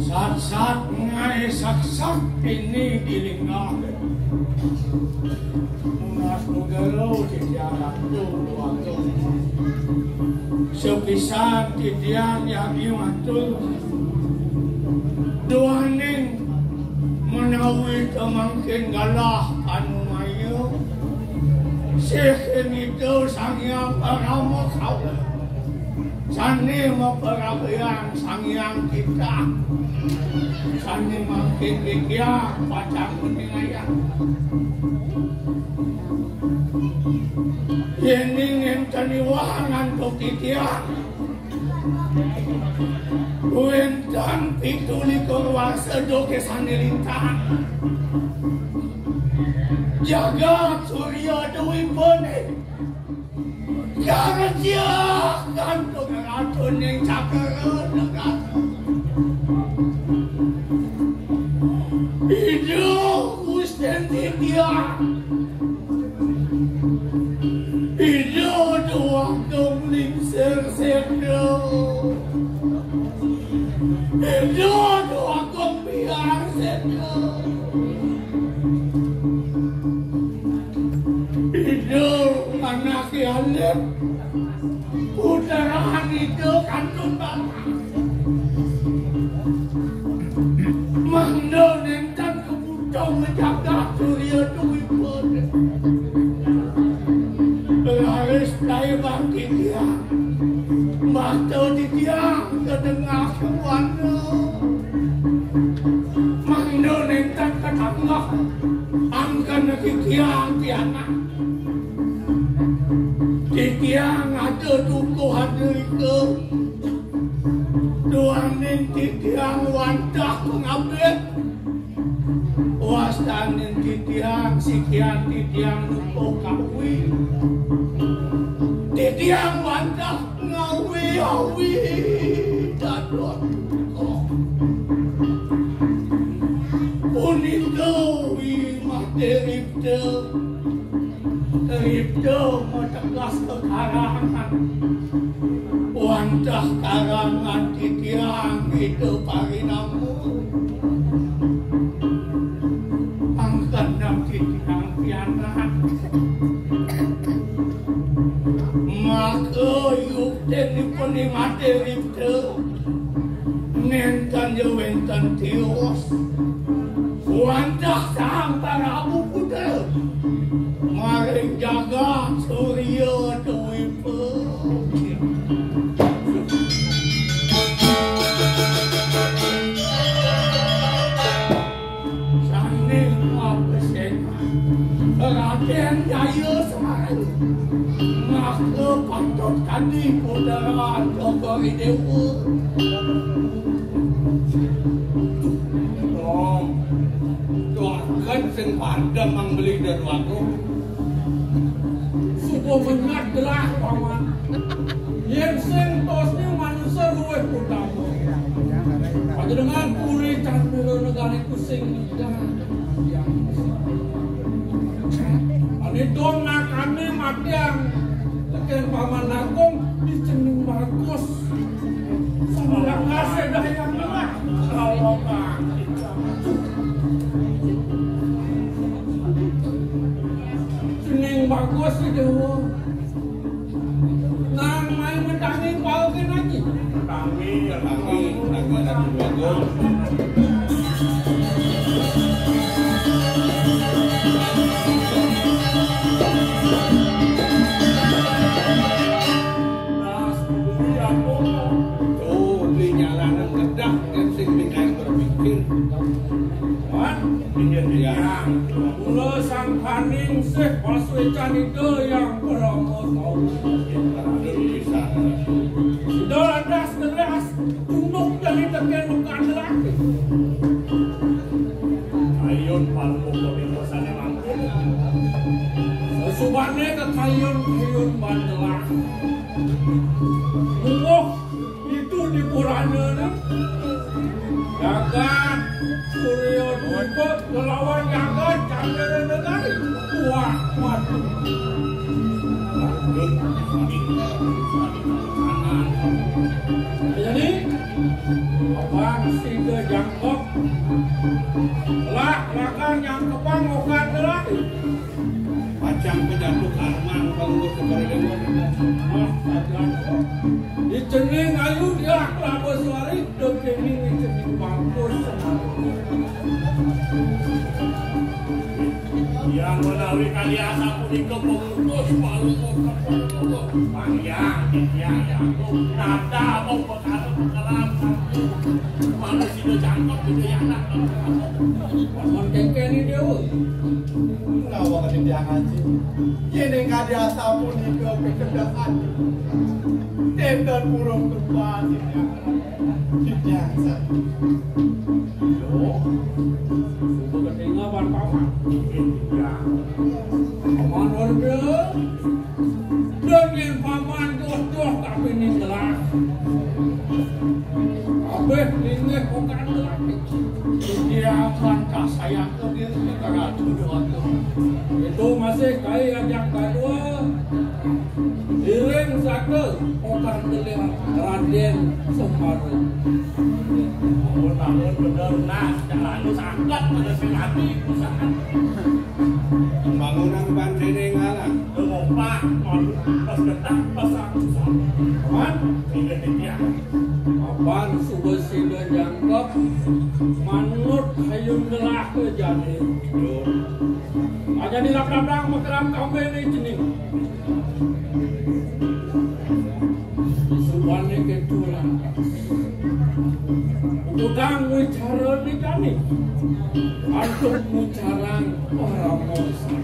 Sat-sat ngai saksa ini dilingah Munas Nugaro titiang waktu sepisan titiang yang imatul duaning menawi kemangkin galah anu mayu sihin itu sangyang paramo kau sani memperabian sangyang kita sani makin dikia pacang kuningayan ini ngenteni wangan tuk titiang wentan pituli kurwasa doke sani lintang jaga surya dewi bone jangan siakan tuk ratun yang cakar hidup Gusten titiang hidup dua kemling ser-serdo hidup dua kembiar serdo hidup anak yalet putaran itu kantun bapak Mangdo nentan kebutuh menjaga surya duwi bone Laris play bangkit dia Mata di dia kedengah kewana Mangdo nentan ketangah Angkan di tiang tiana Di tiang ada duku hadir ke Duanin titiang wandah pengambil Wastanin titiang sikian titiang lupo kawi Titiang wandah ngawi-awi dadot Unito imah deripte Deripte metegas kekarangan Wandah karangan titiang itu parinamu Angkat nam titiang pianan Maka yuk tenipun imate ripte Nentan jawentan tios Wandah sang parabu kuda Mari jaga surya dewi putih Raden Jaya Semarang Maka patut kami Pudara Jokowi Dewa Doakan sing pada membeli dan waktu Suku menyadlah paman Yang sing tosnya manusia luwe utama Pada dengan puri candera negara kusing Itu kami matiang Tekan paman agung di Cening Bagus Sebelah kasih dah yang belah Allah Pak Cening Bagus itu Nang main mentangi paukin lagi Tangi lagi bagus Mula sang paning sih Paswecan itu yang beromo tahu Sudah landas deras Tunduk dari teken bukan lagi Ayun palmu kebebasan yang mampu Sesubannya ke kayun bandelah itu di Purana Jagat Surya Dwipa melawan Jagat Candra Negari Wah mati lanjut Jadi abang si ke jangkok lah belakang yang kepang okat lah Pacang penjatuh arman kalau gue sekarang dewa di cening ayu dia kelapa suari dekening di cening bangkus yang melalui kali asa kuning ke pembungkus palu panjang yang nada mau pekaram manusia jangkok itu yang nak paman kengke ni dia Nawang di dia ngaji. Ini kadi asa kuning ke kecerdasan. Tenten burung tempat ini biasa. yo subuh ketinggalan paman paman warga dengan paman jodoh tapi ni gelas abeh ini bukan gelas dia langkah sayang ke diri negara tujuan itu masih kai ajak kedua iring sake bukan gelas Raden Semaru tahun bener nah jalan sangat pada singati usaha pembangunan bantene ngalah ngompak pas ketang pasang paman ini dia paman subuh sila jangkep manut hayun gelah ke jani aja di lapang makeram kambing ni jening subane ketulan udang wicara ni jani antuk wicarang orang monsa